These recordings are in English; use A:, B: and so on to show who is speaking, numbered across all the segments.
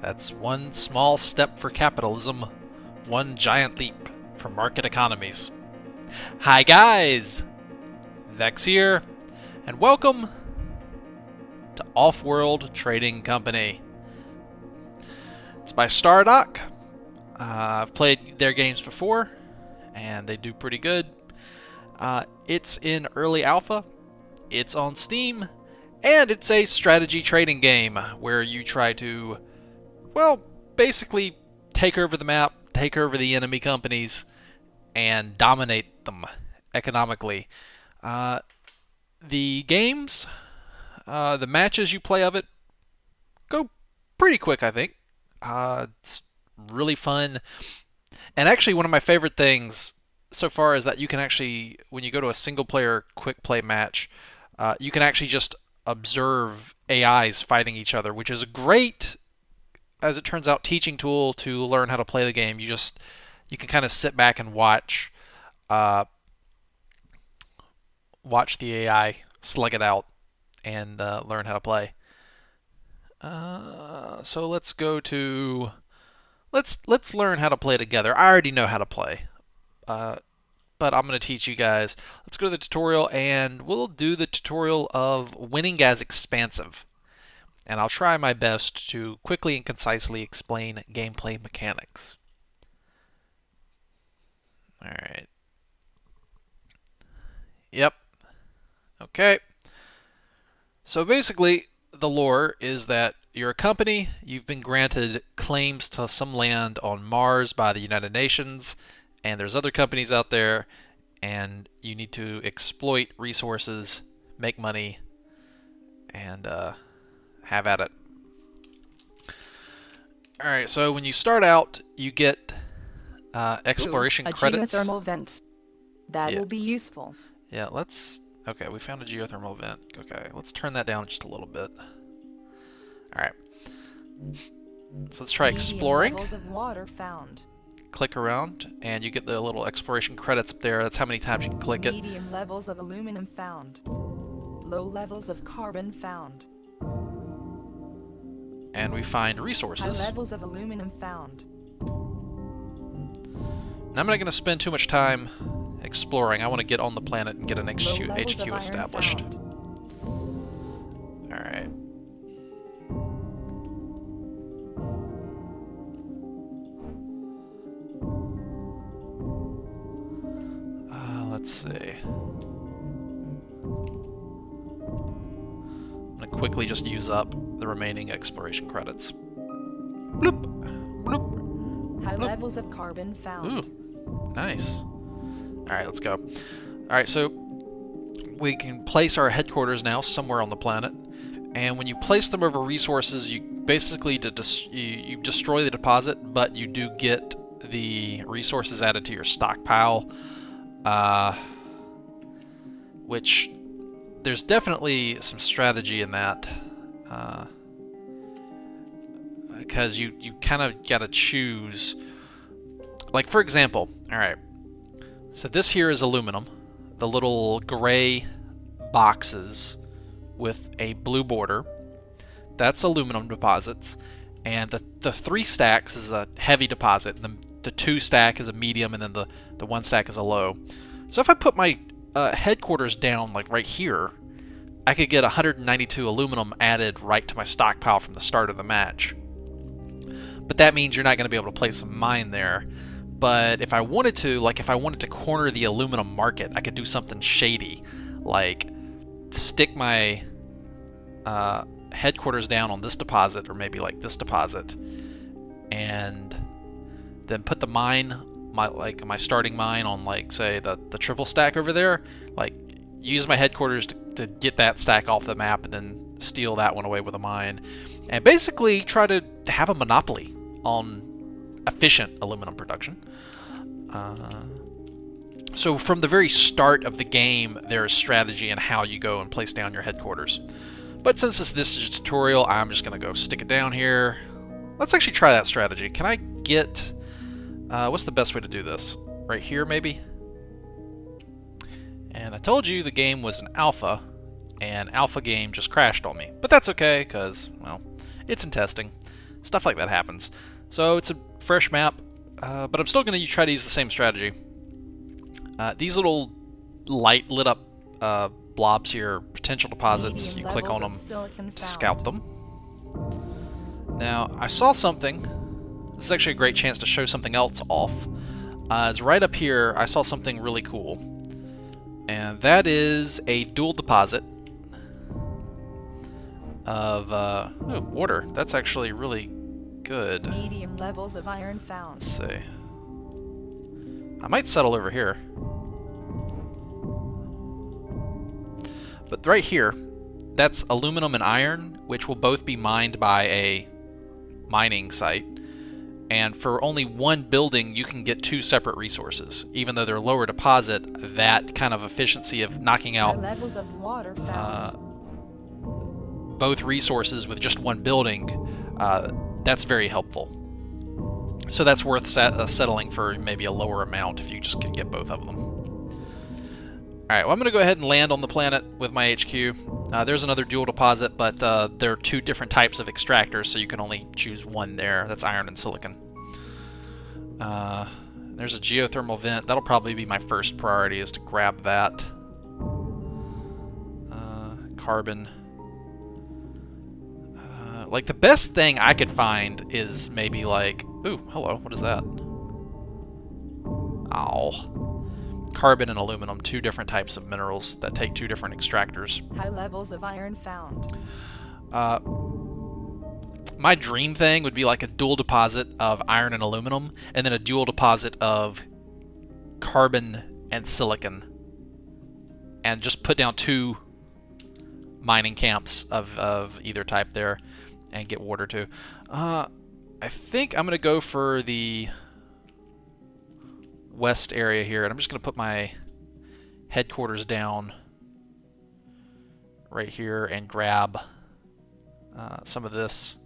A: That's one small step for capitalism, one giant leap for market economies. Hi guys! Vechs here, and welcome to Offworld Trading Company. It's by Stardock. I've played their games before, and they do pretty good. It's in early alpha, it's on Steam, and it's a strategy trading game where you try to, well, basically take over the map, take over the enemy companies, and dominate them economically. The games, the matches you play of it go pretty quick, I think. It's really fun. And actually, one of my favorite things so far is that you can actually, when you go to a single-player quick play match, you can actually just observe AIs fighting each other, which is a great, as it turns out, teaching tool to learn how to play the game. You can kind of sit back and watch the AI slug it out and learn how to play. So let's go to let's learn how to play together. I already know how to play, but I'm going to teach you guys. Let's go to the tutorial, and we'll do the tutorial of winning as expansive. And I'll try my best to quickly and concisely explain gameplay mechanics. Alright. Yep. Okay. So basically, the lore is that you're a company, you've been granted claims to some land on Mars by the United Nations, and there's other companies out there, and you need to exploit resources, make money, and have at it. Alright, so when you start out, you get exploration credits.
B: A geothermal vent. That will be useful.
A: Yeah, okay, we found a geothermal vent. Okay, let's turn that down just a little bit. Alright. So let's try exploring.
B: Levels of water found.
A: Click around, and you get the little exploration credits up there. That's how many times you can click it.
B: Medium levels of aluminum found. Low levels of carbon found.
A: And we find resources.
B: High levels of aluminum found.
A: Now, I'm not going to spend too much time exploring. I want to get on the planet and get an HQ established. Alright. Let's see. I'm going to quickly just use up the remaining exploration credits. Bloop! Bloop!
B: High levels of carbon found.
A: Ooh, nice. Alright, let's go. Alright, so we can place our headquarters now somewhere on the planet, and when you place them over resources, you basically you destroy the deposit, but you do get the resources added to your stockpile, which there's definitely some strategy in that, because you kind of got to choose. Like, for example, alright, so this here is aluminum, the little gray boxes with a blue border. That's aluminum deposits, and the 3 stacks is a heavy deposit, and the 2 stack is a medium, and then the 1 stack is a low. So if I put my headquarters down, like right here, I could get 192 aluminum added right to my stockpile from the start of the match. But that means you're not going to be able to place a mine there. But if I wanted to, like if I wanted to corner the aluminum market, I could do something shady, like stick my headquarters down on this deposit, or maybe like this deposit, and then put the mine, my starting mine on, like, say the triple stack over there, like use my headquarters to get that stack off the map, and then steal that one away with a mine, and basically try to have a monopoly on efficient aluminum production. So from the very start of the game, there is strategy in how you go and place down your headquarters. But since this is a tutorial, I'm just going to go stick it down here. Let's actually try that strategy. Can I get... what's the best way to do this? Right here, maybe? And I told you the game was an alpha, and alpha game just crashed on me. But that's okay, because, well, it's in testing. stuff like that happens. So it's a fresh map, but I'm still going to try to use the same strategy. These little light lit up blobs here, potential deposits, you click on them to scout them. Now, I saw something. This is actually a great chance to show something else off. It's right up here, I saw something really cool. And that is a dual deposit of water. That's actually really good.
B: Medium levels of iron found.
A: Let's see. I might settle over here. But right here, that's aluminum and iron, which will both be mined by a mining site. And for only one building, you can get 2 separate resources. Even though they're lower deposit, that kind of efficiency of knocking out
B: levels of water found.
A: Both resources with just one building, that's very helpful. So that's worth settling for maybe a lower amount if you just can get both of them. Alright, well, I'm going to go ahead and land on the planet with my HQ. There's another dual deposit, but there are 2 different types of extractors, so you can only choose one there. That's iron and silicon. There's a geothermal vent. That'll probably be my first priority, is to grab that. Carbon. Like, the best thing I could find is maybe like... Ooh, hello, what is that? Ow. Carbon and aluminum, 2 different types of minerals that take 2 different extractors.
B: High levels of iron found.
A: My dream thing would be like a dual deposit of iron and aluminum, and then a dual deposit of carbon and silicon. And just put down 2 mining camps of either type there, and get water too. I think I'm going to go for the west area here, and I'm just going to put my headquarters down right here and grab some of this.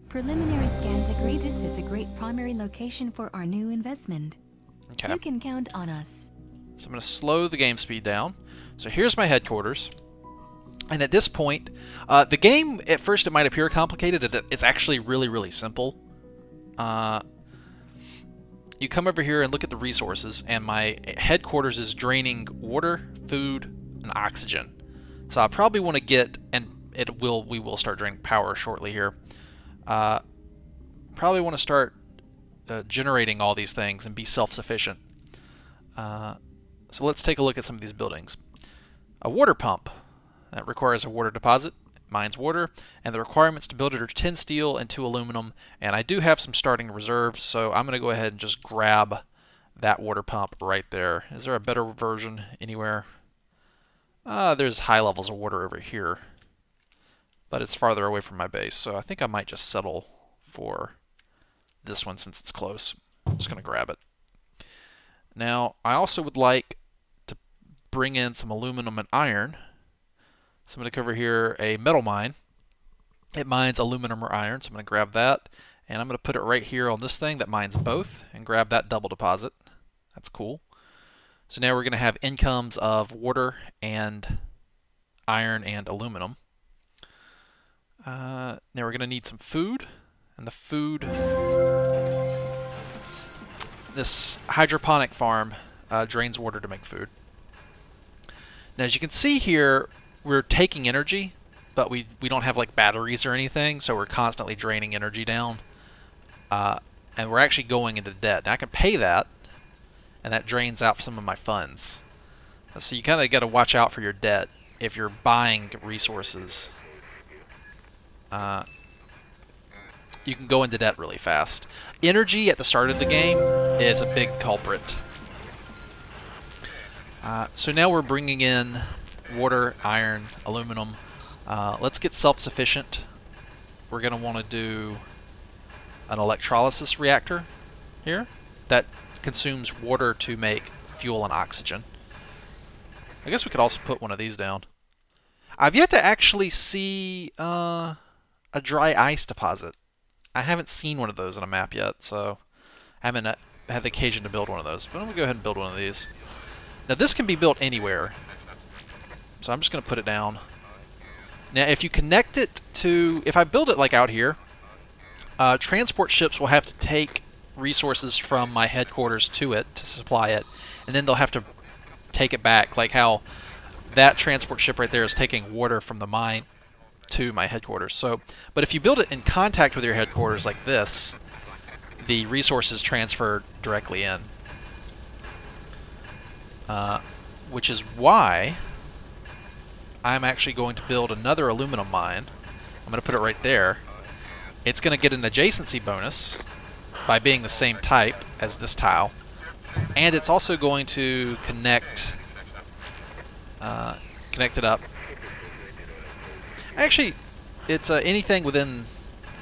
C: Preliminary scans agree this is a great primary location for our new investment.
A: Okay.
C: You can count on us.
A: So I'm going to slow the game speed down. So here's my headquarters. And at this point, the game, at first it might appear complicated. It's actually really, really simple. You come over here and look at the resources, and my headquarters is draining water, food, and oxygen. So I probably want to get, and we will start draining power shortly here. Probably want to start generating all these things and be self-sufficient. So let's take a look at some of these buildings. A water pump. That requires a water deposit, mines water, and the requirements to build it are 10 steel and 2 aluminum, and I do have some starting reserves, so I'm going to go ahead and just grab that water pump right there. Is there a better version anywhere? There's high levels of water over here, but it's farther away from my base, so I think I might just settle for this one since it's close. I'm just going to grab it. Now, I also would like to bring in some aluminum and iron. So I'm going to cover here a metal mine. It mines aluminum or iron, so I'm going to grab that, and I'm going to put it right here on this thing that mines both, and grab that double deposit. That's cool. So now we're going to have incomes of water and iron and aluminum. Now we're going to need some food, and the food... This hydroponic farm drains water to make food. Now as you can see here, we're taking energy, but we don't have like batteries or anything, so we're constantly draining energy down. And we're actually going into debt. Now I can pay that, and that drains out some of my funds. So you kind of got to watch out for your debt if you're buying resources. You can go into debt really fast. Energy at the start of the game is a big culprit. So now we're bringing in water, iron, aluminum. Let's get self-sufficient. We're going to want to do an electrolysis reactor here that consumes water to make fuel and oxygen. I guess we could also put one of these down. I've yet to actually see a dry ice deposit. I haven't seen one of those on a map yet, so I haven't had the occasion to build one of those. But I'm going to go ahead and build one of these. Now this can be built anywhere, so I'm just going to put it down. Now, if you connect it to, if I build it like out here, transport ships will have to take resources from my headquarters to it to supply it, and then they'll have to take it back, like how that transport ship right there is taking water from the mine to my headquarters. So, but if you build it in contact with your headquarters like this, the resources transfer directly in. Which is why I'm actually going to build another aluminum mine. I'm going to put it right there. It's going to get an adjacency bonus by being the same type as this tile. And it's also going to connect it up. Actually, it's anything within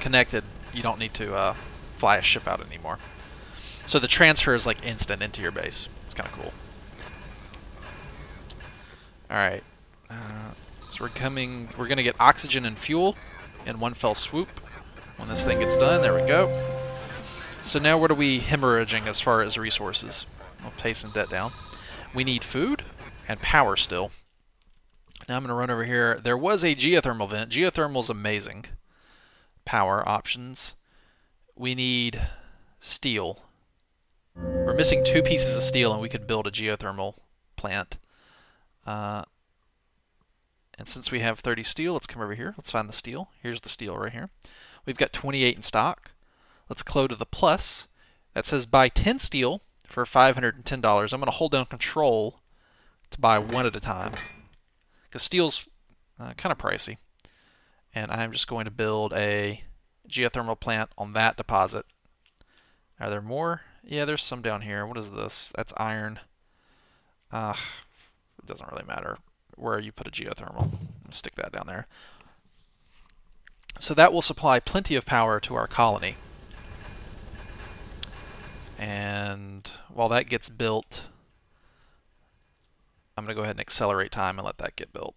A: connected, you don't need to fly a ship out anymore. So the transfer is like instant into your base. It's kind of cool. Alright, so we're going to get oxygen and fuel in one fell swoop when this thing gets done. There we go. So now what are we hemorrhaging as far as resources? I'll pay some debt down. We need food and power still. Now I'm going to run over here. There was a geothermal vent. Geothermal's amazing. Power options. We need steel. We're missing 2 pieces of steel and we could build a geothermal plant. And since we have 30 steel, let's come over here. Let's find the steel. Here's the steel right here. We've got 28 in stock. Let's go to the plus. That says buy 10 steel for $510. I'm going to hold down control to buy one at a time, because steel's kind of pricey. And I'm just going to build a geothermal plant on that deposit. Are there more? Yeah, there's some down here. What is this? That's iron. It doesn't really matter where you put a geothermal. I'll stick that down there. So that will supply plenty of power to our colony. And while that gets built, I'm going to go ahead and accelerate time and let that get built.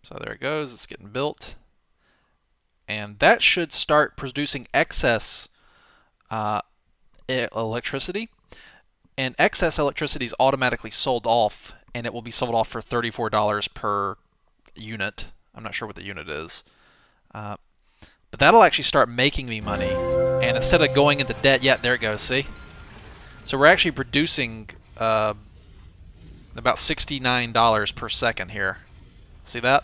A: So there it goes. It's getting built. And that should start producing excess electricity. And excess electricity is automatically sold off, and it will be sold off for $34 per unit. I'm not sure what the unit is. But that'll actually start making me money. And instead of going into debt, yeah, there it goes, see? So we're actually producing about $69 per second here. See that?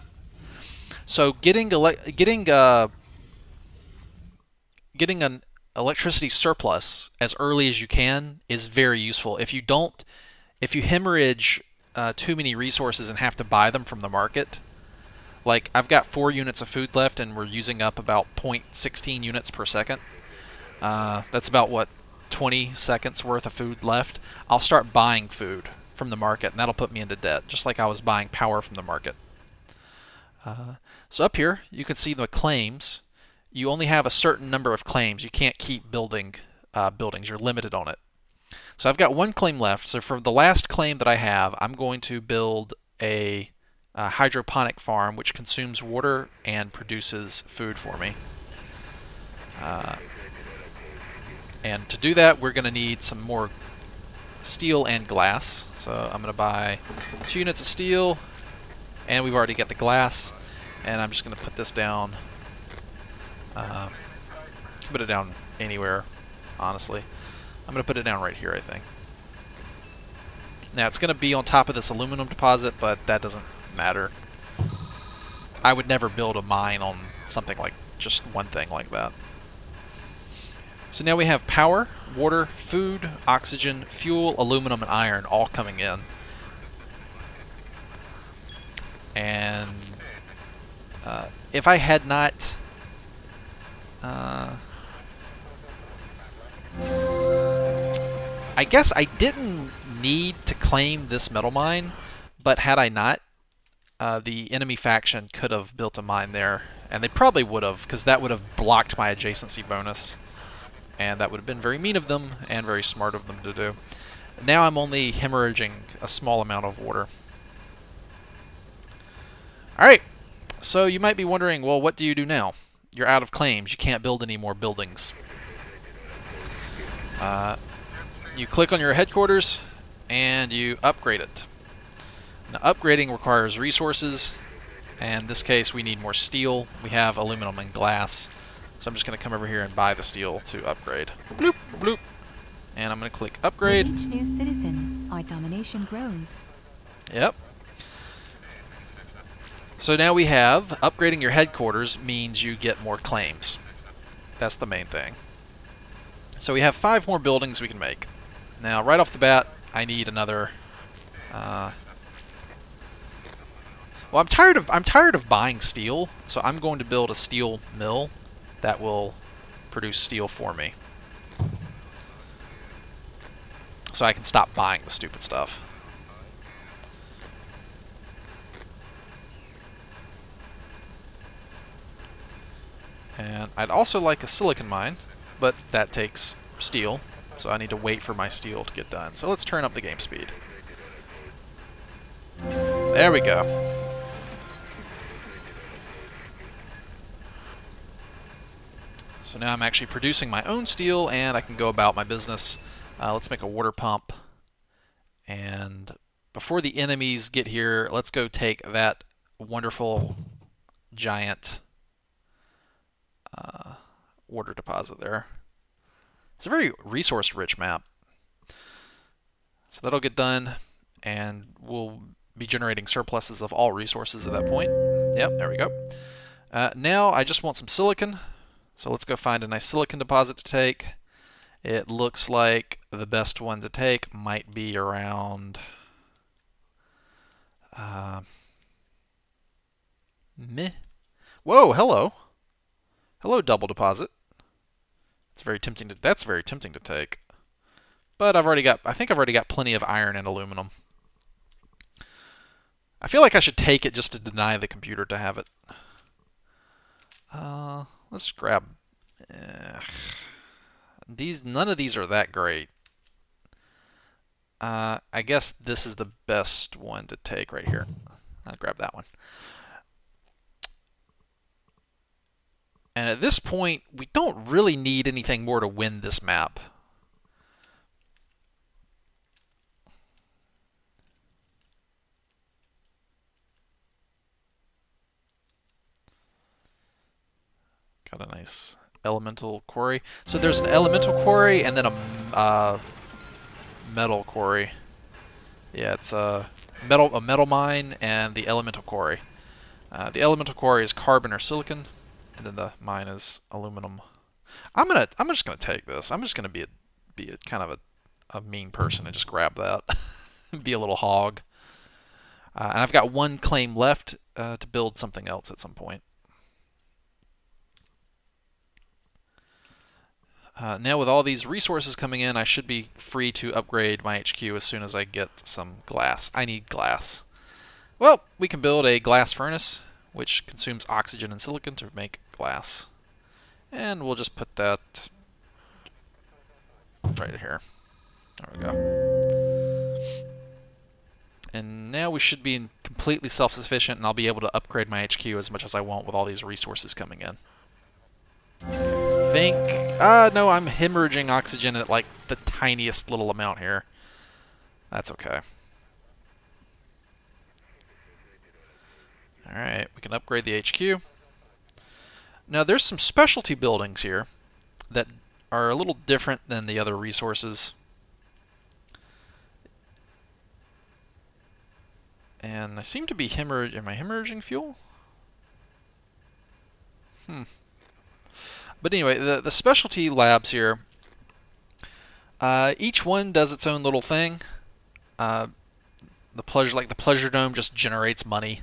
A: So getting an electricity surplus as early as you can is very useful. If you hemorrhage too many resources and have to buy them from the market, like I've got 4 units of food left and we're using up about 0.16 units per second. That's about, what, 20 seconds worth of food left. I'll start buying food from the market, and that'll put me into debt, just like I was buying power from the market. So up here, you can see the claims. You only have a certain number of claims. You can't keep building buildings. You're limited on it. So I've got 1 claim left. So for the last claim that I have, I'm going to build a hydroponic farm which consumes water and produces food for me. And to do that, we're going to need some more steel and glass. So I'm going to buy 2 units of steel, and we've already got the glass. And I'm just going to put this down. Put it down anywhere, honestly. I'm going to put it down right here, I think. Now, it's going to be on top of this aluminum deposit, but that doesn't matter. I would never build a mine on something like just one thing like that. So now we have power, water, food, oxygen, fuel, aluminum, and iron all coming in. And if I had not... I guess I didn't need to claim this metal mine, but had I not, the enemy faction could have built a mine there, and they probably would have, because that would have blocked my adjacency bonus, and that would have been very mean of them and very smart of them to do. Now I'm only hemorrhaging a small amount of water. Alright, so you might be wondering, well, what do you do now? You're out of claims. You can't build any more buildings. You click on your headquarters and you upgrade it. Now, upgrading requires resources, and in this case we need more steel. We have aluminum and glass, so I'm just going to come over here and buy the steel to upgrade. Bloop, bloop. And I'm going to click upgrade.
C: With each new citizen, our domination grows.
A: Yep. So now we have, upgrading your headquarters means you get more claims. That's the main thing. So we have 5 more buildings we can make. Now, right off the bat, I need another... well, I'm tired of buying steel, so I'm going to build a steel mill that will produce steel for me. So I can stop buying the stupid stuff. And I'd also like a silicon mine, but that takes steel, so I need to wait for my steel to get done. So let's turn up the game speed. There we go. So now I'm actually producing my own steel, and I can go about my business. Let's make a water pump. And before the enemies get here, let's go take that wonderful giant water deposit there. It's a very resource-rich map. So that'll get done, and we'll be generating surpluses of all resources at that point. Yep, there we go. Now I just want some silicon, so let's go find a nice silicon deposit to take. It looks like the best one to take might be around... meh. Whoa, hello. Hello, double deposit. It's very tempting to. That's very tempting to take. But I've already got. I think I've already got plenty of iron and aluminum. I feel like I should take it just to deny the computer to have it. Let's grab. These. None of these are that great. I guess this is the best one to take right here. I'll grab that one. And at this point, we don't really need anything more to win this map. Got a nice elemental quarry. So there's an elemental quarry and then a metal quarry. Yeah, it's a metal mine and the elemental quarry. The elemental quarry is carbon or silicon. And then the mine is aluminum. I'm just gonna take this. I'm just gonna be a kind of a mean person and just grab that. Be a little hog. And I've got one claim left to build something else at some point. Now with all these resources coming in, I should be free to upgrade my HQ as soon as I get some glass. I need glass. Well, we can build a glass furnace, which consumes oxygen and silicon to make glass. And we'll just put that right here. There we go. And now we should be completely self-sufficient, and I'll be able to upgrade my HQ as much as I want with all these resources coming in. I think... no, I'm hemorrhaging oxygen at like the tiniest little amount here. That's okay. Alright, we can upgrade the HQ. Now there's some specialty buildings here that are a little different than the other resources. And I seem to be hemorrhaging... Am I hemorrhaging fuel? But anyway, the specialty labs here, each one does its own little thing. The pleasure dome just generates money.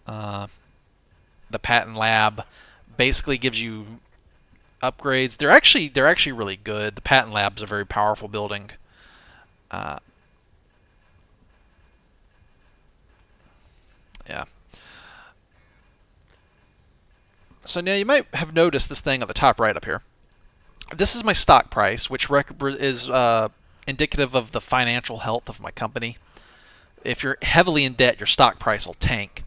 A: The patent lab basically gives you upgrades. They're actually really good. The patent lab's a very powerful building. Yeah. So now you might have noticed this thing at the top right up here. This is my stock price, which is indicative of the financial health of my company. If you're heavily in debt, your stock price will tank.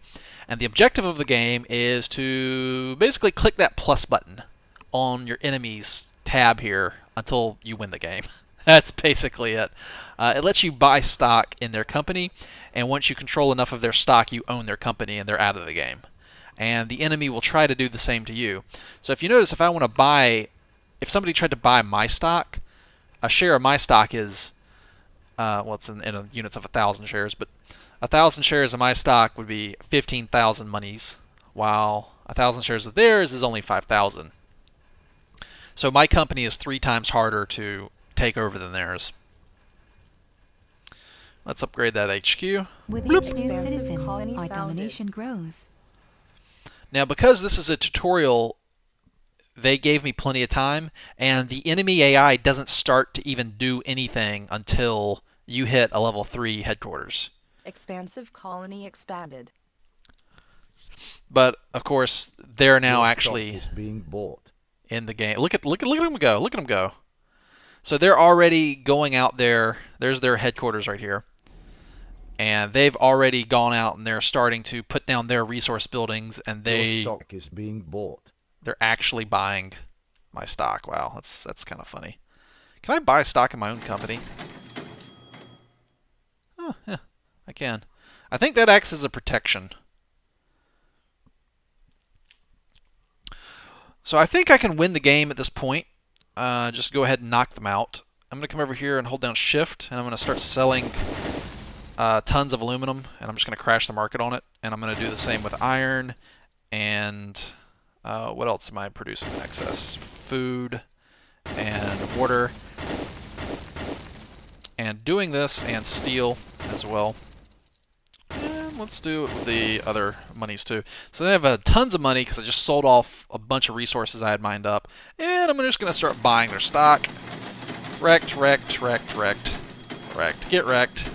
A: And the objective of the game is to basically click that plus button on your enemy's tab here until you win the game. That's basically it. It lets you buy stock in their company, and once you control enough of their stock, you own their company, and they're out of the game. And the enemy will try to do the same to you. So if you notice, if I want to buy, if somebody tried to buy my stock, a share of my stock is, well, it's in units of 1,000 shares, but 1,000 shares of my stock would be 15,000 monies, while 1,000 shares of theirs is only 5,000. So my company is 3 times harder to take over than theirs. Let's upgrade that HQ.
C: With
A: Bloop.
C: each new
B: Expansive
C: citizen,
B: colony
C: our
B: founded.
C: domination grows.
A: Now, because this is a tutorial, they gave me plenty of time, and the enemy AI doesn't start to even do anything until you hit a level 3 headquarters.
B: Expansive colony expanded.
A: But of course, they're now
D: Your stock
A: actually
D: is being bought.
A: in the game. Look at them go! Look at them go! So they're already going out there. There's their headquarters right here. And they've already gone out and they're starting to put down their resource buildings, and
D: Your stock is being bought.
A: they're actually buying my stock. Wow, that's kind of funny. Can I buy stock in my own company? Oh, yeah, I can. I think that acts as a protection. So I think I can win the game at this point. Just go ahead and knock them out. I'm going to come over here and hold down Shift, and I'm going to start selling tons of aluminum, and I'm just going to crash the market on it. And I'm going to do the same with iron, and what else am I producing in excess? Food and water. And doing this, and steel as well. And let's do it with the other monies too. So I have tons of money because I just sold off a bunch of resources I had mined up. And I'm just going to start buying their stock. Wrecked, wrecked, wrecked, wrecked, wrecked. Get wrecked.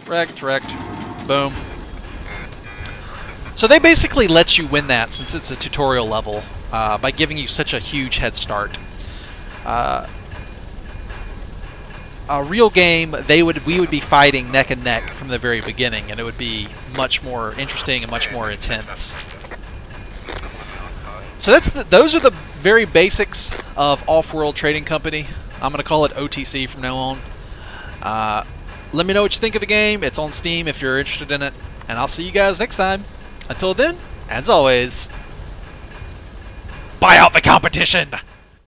A: Wrecked, wrecked. Boom. So they basically let you win that, since it's a tutorial level, by giving you such a huge head start. A real game, we would be fighting neck and neck from the very beginning, and it would be much more interesting and much more intense. So those are the very basics of Offworld Trading Company. I'm going to call it OTC from now on. Let me know what you think of the game. It's on Steam if you're interested in it, and I'll see you guys next time. Until then, as always, buy out the competition!